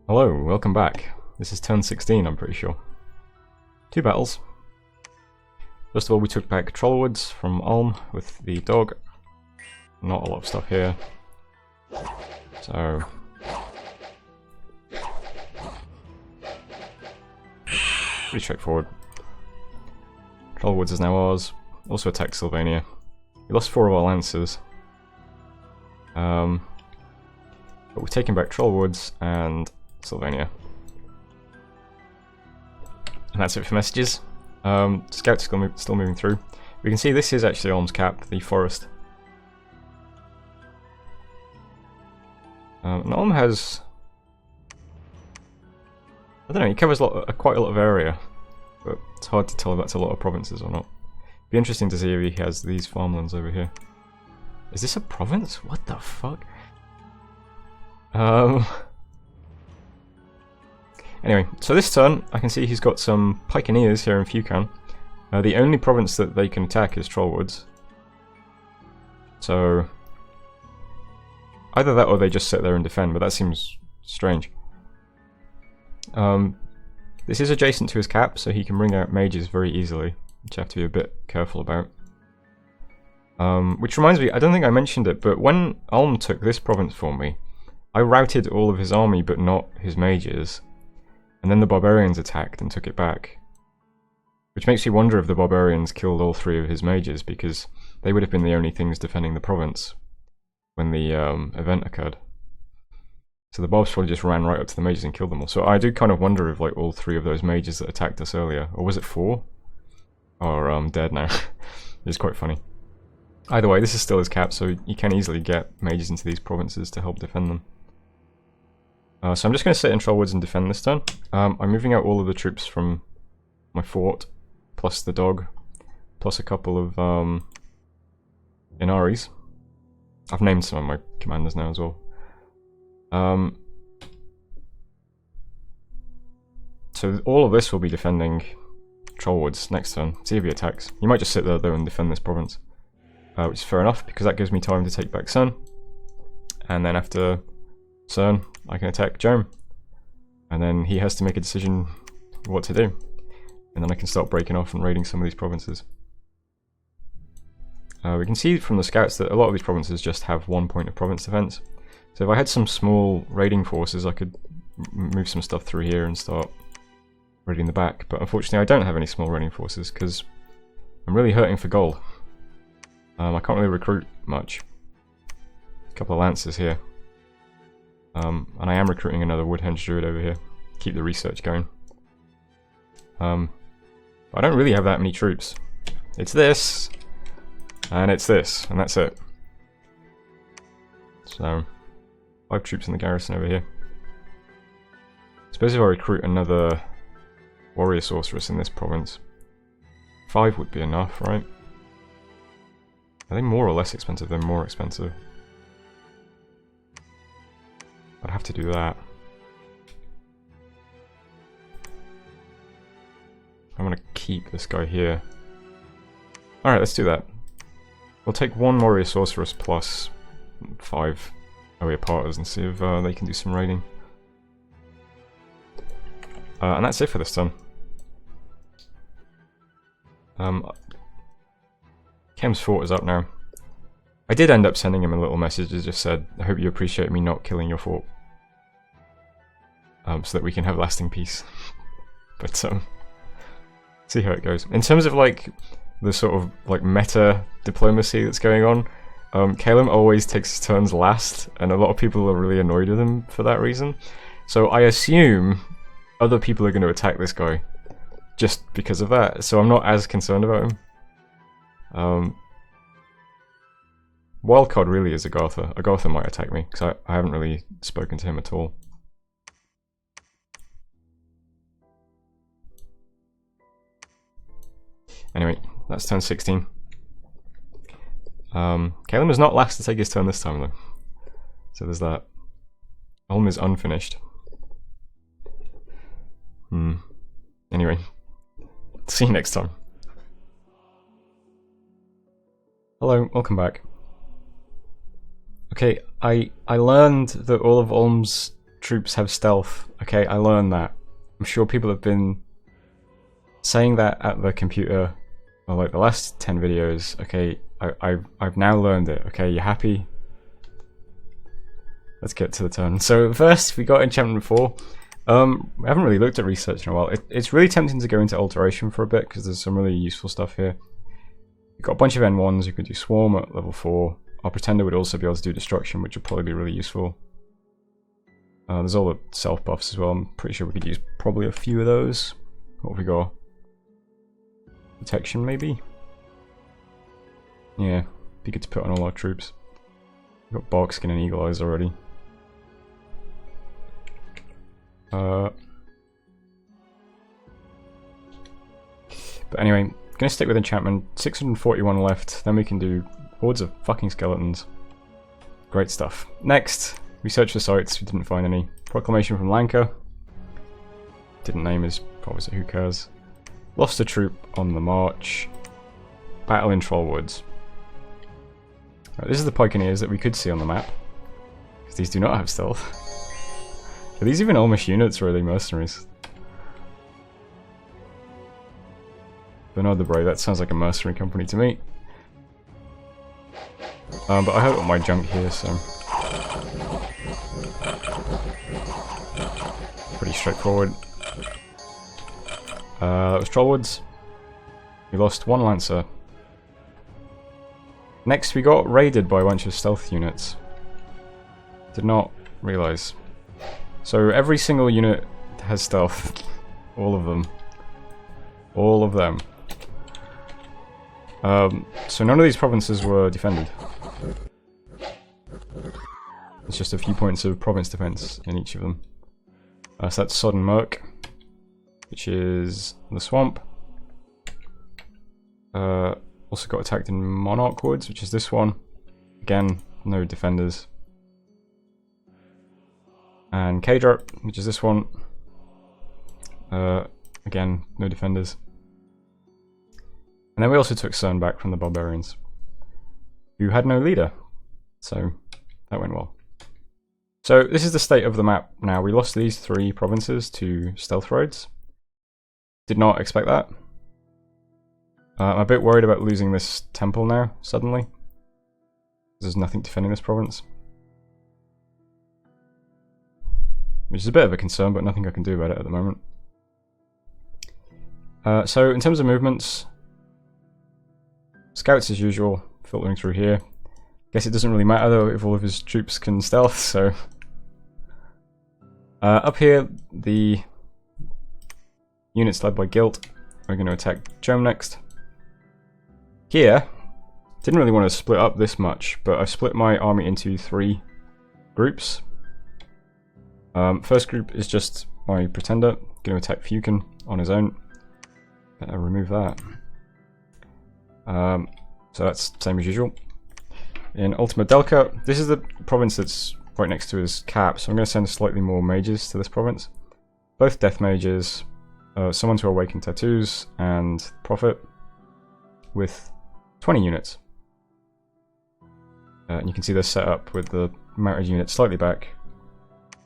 Hello, welcome back. This is turn 16, I'm pretty sure. 2 battles. First of all, we took back Trollwoods from Ulm with the dog. Not a lot of stuff here. So... pretty straightforward. Trollwoods is now ours. Also attacked Sylvania. We lost 4 of our lancers. But we've taken back Trollwoods and Sylvania. And that's it for messages. Scouts still moving through. We can see this is actually Ulm's cap, the forest. And Ulm has... I don't know, he covers quite a lot of area. But it's hard to tell if that's a lot of provinces or not. Be interesting to see if he has these farmlands over here. Is this a province? What the fuck? Anyway, so this turn, I can see he's got some pikeneers here in Fucan. The only province that they can attack is Trollwoods. So... either that or they just sit there and defend, but that seems strange. This is adjacent to his cap, so he can bring out mages very easily, which I have to be a bit careful about. Which reminds me, I don't think I mentioned it, but when Ulm took this province for me, I routed all of his army but not his mages. And then the barbarians attacked and took it back. Which makes me wonder if the barbarians killed all 3 of his mages, because they would have been the only things defending the province when the event occurred. So the barbs probably just ran right up to the mages and killed them all. So I do kind of wonder if like all 3 of those mages that attacked us earlier, or was it 4? Are dead now. It's quite funny. Either way, this is still his cap, so you can easily get mages into these provinces to help defend them. So I'm just going to sit in Trollwoods and defend this turn. I'm moving out all of the troops from my fort, plus the dog, plus a couple of Inaris. I've named some of my commanders now as well. So all of this will be defending Trollwoods next turn. See if he attacks. You might just sit there though and defend this province. Which is fair enough, because that gives me time to take back Cern. And then after Cern, I can attack Jerome. And then he has to make a decision what to do. And then I can start breaking off and raiding some of these provinces. We can see from the scouts that a lot of these provinces just have 1 point of province defense. So if I had some small raiding forces, I could move some stuff through here and start raiding the back. But unfortunately I don't have any small raiding forces, because I'm really hurting for gold. I can't really recruit much. A couple of lancers here. And I am recruiting another Woodhenge Druid over here. Keep the research going. But I don't really have that many troops. It's this, and it's this, and that's it. So, 5 troops in the garrison over here. I suppose if I recruit another warrior sorceress in this province, 5 would be enough, right? Are they more or less expensive? They're more expensive. I'd have to do that. I'm gonna keep this guy here. Alright, let's do that. We'll take 1 warrior sorceress plus 5 area parters and see if they can do some raiding. And that's it for this turn. Kem's fort is up now. I did end up sending him a little message that just said, I hope you appreciate me not killing your fort. So that we can have lasting peace. But see how it goes. In terms of like the sort of like meta diplomacy that's going on, Calum always takes his turns last, and a lot of people are really annoyed with him for that reason. So I assume other people are going to attack this guy just because of that, so I'm not as concerned about him. Wildcard really is Agartha. Agartha might attack me, because I haven't really spoken to him at all. Anyway, that's turn 16. Calum is not last to take his turn this time though. So there's that. Ulm is unfinished. Anyway, see you next time. Hello, welcome back. Okay, I learned that all of Ulm's troops have stealth. Okay, I learned that. I'm sure people have been saying that at the computer for like the last 10 videos. Okay, I've now learned it. Okay, you happy? Let's get to the turn. So first we got enchantment 4. We haven't really looked at research in a while. It's really tempting to go into alteration for a bit because there's some really useful stuff here. You've got a bunch of N1s. You could do swarm at level 4. Our pretender would also be able to do destruction, which would probably be really useful. There's all the self buffs as well. I'm pretty sure we could use probably a few of those. What have we got? Protection maybe? Yeah, be good to put on all our troops. We've got bark skin and eagle eyes already. But anyway, gonna stick with enchantment. 641 left, then we can do hordes of fucking skeletons. Great stuff. Next, we searched for sites, we didn't find any. Proclamation from Lanka. Didn't name his province, who cares. Lost a troop on the march. Battle in Trollwoods. Right, this is the Pikeneers that we could see on the map. Because these do not have stealth. Are these even Elmish units or are they mercenaries? Bernard the Brave, that sounds like a mercenary company to me. But I have got my junk here, so... pretty straightforward. That was Trollwoods. We lost one Lancer. Next we got raided by a bunch of stealth units. Did not realise. So every single unit has stealth. All of them. All of them. So none of these provinces were defended. There's just a few points of province defense in each of them. So that's Sodden Merc, which is the swamp. Also got attacked in Monarch Woods, which is this one. Again, no defenders. And Kadra, which is this one. Again, no defenders. And then we also took Cern back from the barbarians, who had no leader. So that went well. So this is the state of the map now. We lost these 3 provinces to stealth raids. Did not expect that. I'm a bit worried about losing this temple now, suddenly. There's nothing defending this province. Which is a bit of a concern, but nothing I can do about it at the moment. So in terms of movements, scouts as usual, filtering through here. Guess it doesn't really matter though if all of his troops can stealth, so... up here, the units led by Guilt are going to attack Jome next. Here, didn't really want to split up this much, but I've split my army into 3 groups. First group is just my pretender, going to attack Fukin on his own. Better remove that. So that's same as usual. In Ultima Delca, this is the province that's right next to his cap, so I'm going to send slightly more mages to this province. Both death mages, someone to awaken tattoos, and Prophet with 20 units. And you can see they're set up with the mounted units slightly back,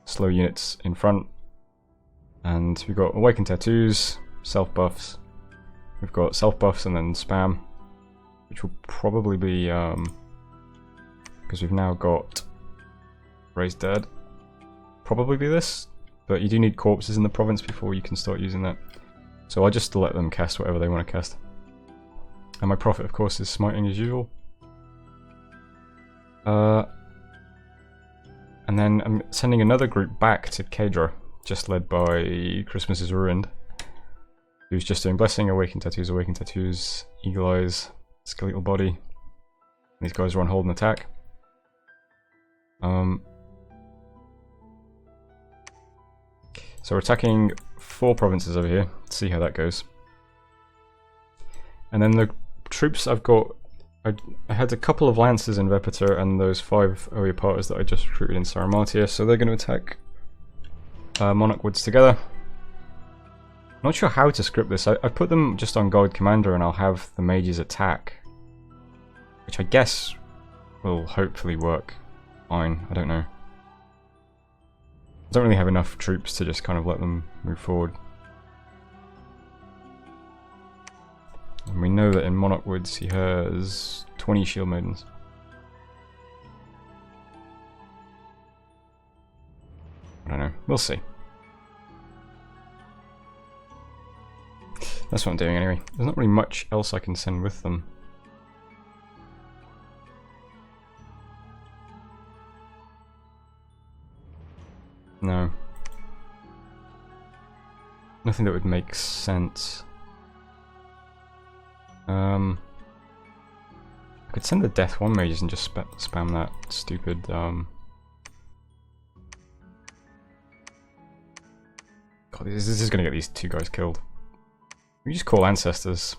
slow units in front, and we've got awaken tattoos, self buffs. We've got self buffs and then spam, which will probably be because we've now got Raised Dead. Probably be this, but you do need corpses in the province before you can start using that. So I'll just let them cast whatever they want to cast. And my Prophet, of course, is smiting as usual. And then I'm sending another group back to Kadra, just led by Christmas is Ruined, who's just doing Blessing, Awaken Tattoos, Eagle Eyes, Skeletal Body. These guys are on hold and attack. So we're attacking 4 provinces over here. Let's see how that goes. And then the troops I've got, I had a couple of Lancers in Vepeter and those 5 Oeopartas that I just recruited in Sauromatia, so they're going to attack Monarch Woods together. I'm not sure how to script this. I've put them just on Guard Commander and I'll have the mages attack, which I guess will hopefully work fine. I don't know. don't really have enough troops to just kind of let them move forward. And we know that in Monarch Woods he has 20 shield maidens. I don't know, we'll see. That's what I'm doing anyway. There's not really much else I can send with them. No. Nothing that would make sense. I could send the Death 1 mages and just spam that stupid, God, this is gonna get these two guys killed. We just call ancestors.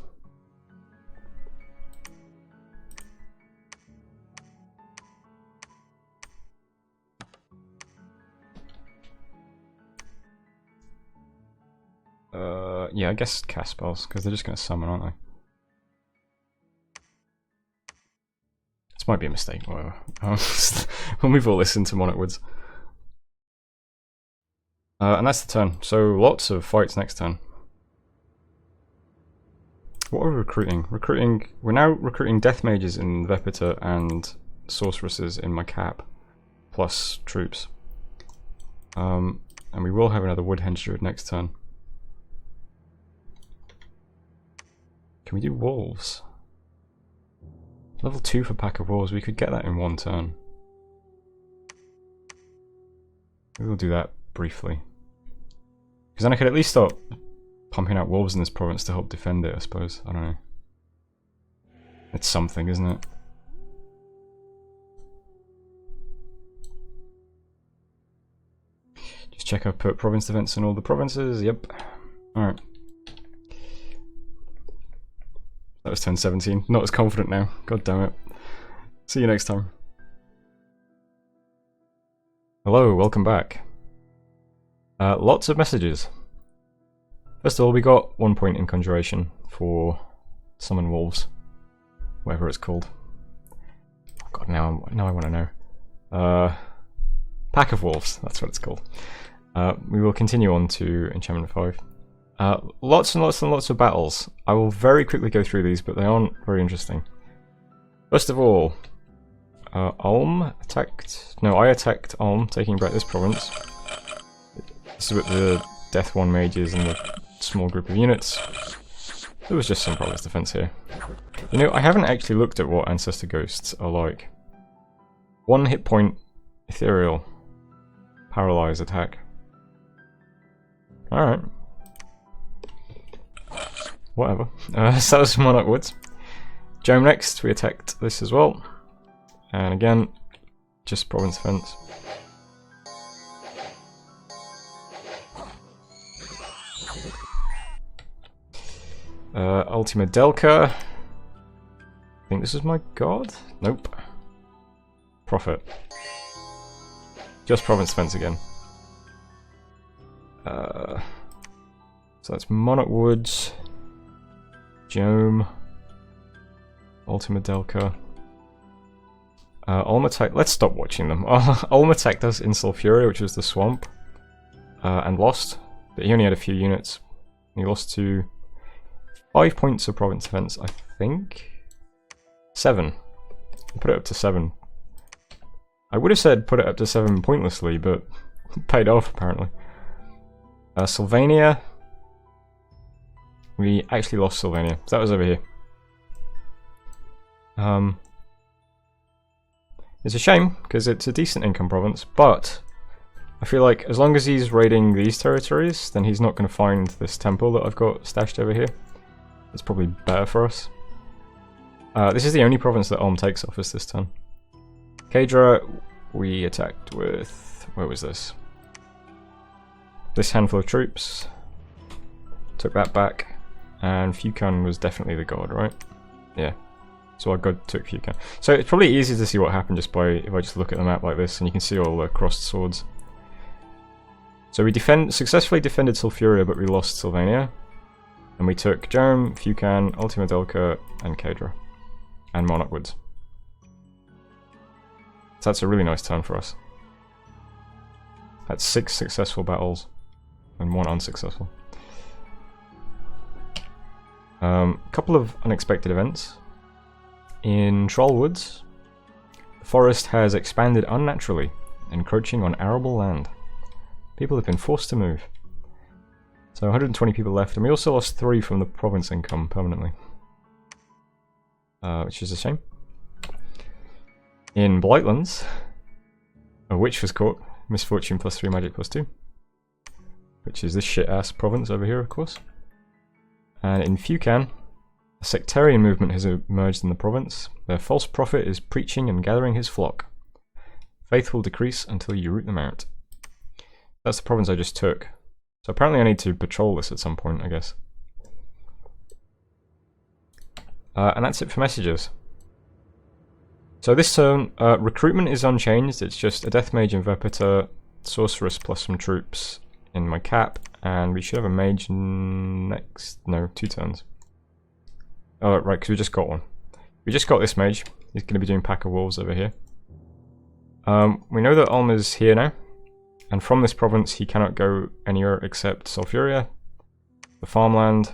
Yeah, I guess cast spells, because they're just gonna summon, aren't they? This might be a mistake, whatever. We'll move all this into Monarch Woods. And that's the turn, so lots of fights next turn. What are we recruiting? We're now recruiting Death Mages in Vepita and Sorceresses in my cap, plus troops. And we will have another Woodhenge Druid next turn. Can we do Wolves? Level 2 for Pack of Wolves, we could get that in one turn. We will do that briefly. Because then I could at least start pumping out wolves in this province to help defend it, I suppose. I don't know. It's something, isn't it? Just check I've put province defense in all the provinces. Yep. Alright. That was turn 17. Not as confident now. God damn it. See you next time. Hello, welcome back. Lots of messages. First of all, we got 1 point in Conjuration for Summon Wolves. Whatever it's called. Oh God, now I want to know. Pack of Wolves, that's what it's called. We will continue on to Enchantment 5. Lots and lots and lots of battles. I will very quickly go through these, but they aren't very interesting. First of all, Ulm attacked... No, I attacked Ulm, taking back this province. This is with the Death 1 mages and the small group of units. There was just some province defense here. You know, I haven't actually looked at what Ancestor Ghosts are like. 1 hit point, Ethereal, Paralyze attack. Alright. Whatever. So that was Monarch Woods. Jome next, we attacked this as well. And again, just province defense. Ultima Delca. I think this is my god? Nope. Prophet. Just province defense again. So that's Monarch Woods, Jome, Ultima Delca. Ulm attack. Let's stop watching them. Ulm attacked us in Sulfuria, which was the swamp, and lost. But he only had a few units. He lost to 5 points of province defense, I think. 7. Put it up to 7. I would have said put it up to 7 pointlessly, but it paid off apparently. Sylvania. We actually lost Sylvania. So that was over here. It's a shame, because it's a decent income province, but I feel like as long as he's raiding these territories, then he's not going to find this temple that I've got stashed over here. It's probably better for us. This is the only province that Ulm takes off us this turn. Kadra, we attacked with... where was this? This handful of troops. Took that back. And Fukan was definitely the god, right? Yeah. So our god took Fukan. So it's probably easy to see what happened just by if I just look at the map like this, and you can see all the crossed swords. So we successfully defended Sulfuria, but we lost Sylvania. And we took Jome, Fukan, Ultima Delca, and Kadra. And Monarch Woods. So that's a really nice turn for us. That's 6 successful battles and 1 unsuccessful. Couple of unexpected events. In Troll Woods, the forest has expanded unnaturally, encroaching on arable land. People have been forced to move. So 120 people left, and we also lost 3 from the province income permanently. Which is a shame. In Blightlands, a witch was caught. Misfortune +3, magic +2. Which is this shit-ass province over here, of course. And in Fucan, a sectarian movement has emerged in the province. Their false prophet is preaching and gathering his flock. Faith will decrease until you root them out. That's the province I just took. So apparently I need to patrol this at some point, I guess. And that's it for messages. So this turn, recruitment is unchanged. It's just a death mage inverpiter, sorceress plus some troops in my cap, and we should have a mage next. No, 2 turns. Oh, right, because we just got one. We just got this mage. He's going to be doing Pack of Wolves over here. We know that Ulm is here now, and from this province he cannot go anywhere except Sulfuria, the farmland,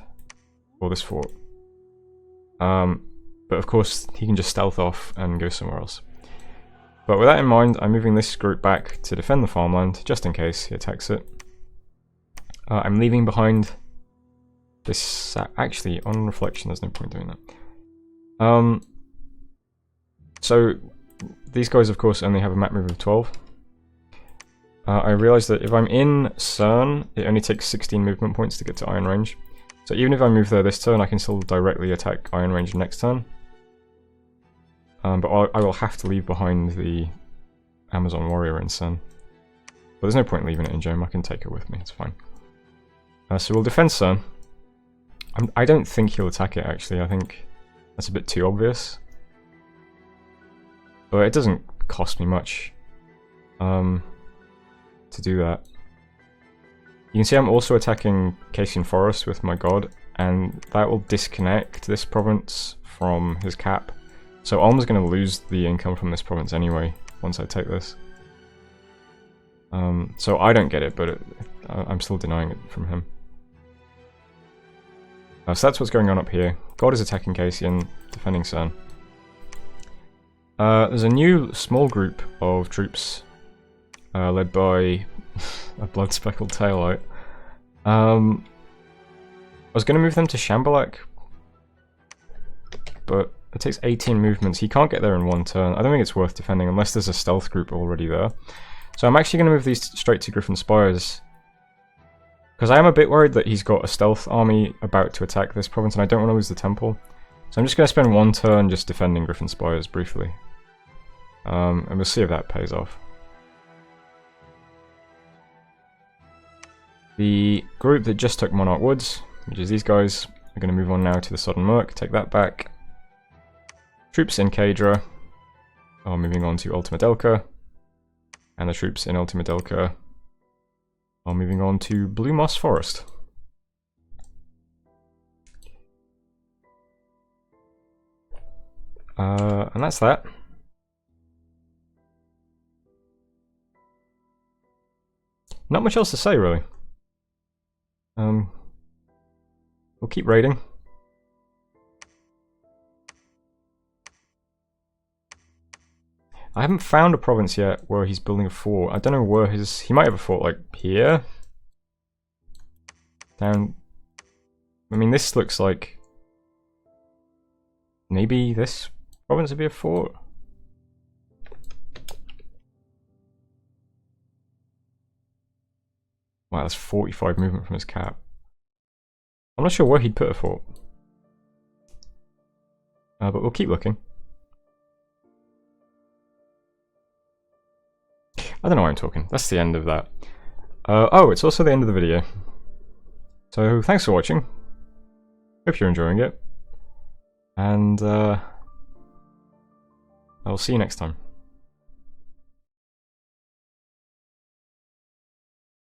or this fort. But of course he can just stealth off and go somewhere else. But with that in mind, I'm moving this group back to defend the farmland, just in case he attacks it. I'm leaving behind this... actually, on reflection, there's no point doing that. So, these guys, of course, only have a map move of 12. I realised that if I'm in Cern, it only takes 16 movement points to get to Iron Range. So even if I move there this turn, I can still directly attack Iron Range next turn. But I will have to leave behind the Amazon Warrior in Cern. But there's no point leaving it in Jome, I can take it with me, it's fine. So we'll defend Cern. I don't think he'll attack it, actually. I think that's a bit too obvious. But it doesn't cost me much to do that. You can see I'm also attacking Cassian Forest with my god, and that will disconnect this province from his cap. So Ulm's going to lose the income from this province anyway, once I take this. So I don't get it, but I'm still denying it from him. So that's what's going on up here. God is attacking Cassian, defending Cern. There's a new small group of troops led by a blood-speckled taillight. I was going to move them to Shambhalak, but it takes 18 movements. He can't get there in 1 turn. I don't think it's worth defending unless there's a stealth group already there. So I'm actually going to move these straight to Griffin Spires, because I am a bit worried that he's got a stealth army about to attack this province, and I don't want to lose the temple. So I'm just going to spend 1 turn just defending Griffin Spires briefly. And we'll see if that pays off. The group that just took Monarch Woods, which is these guys, are going to move on now to the Sodden Merc, take that back. Troops in Kadra are moving on to Ultima Delca, and the troops in Ultima Delca are moving on to Blue Moss Forest. And that's that. Not much else to say, really. We'll keep raiding. I haven't found a province yet where he's building a fort. I don't know where his... He might have a fort, like, here? Down... I mean, this looks like... Maybe this province would be a fort? Wow, that's 45 movement from his cap. I'm not sure where he'd put a fort. But we'll keep looking. I don't know why I'm talking. That's the end of that. Oh, it's also the end of the video. So, thanks for watching. Hope you're enjoying it. And, I will see you next time.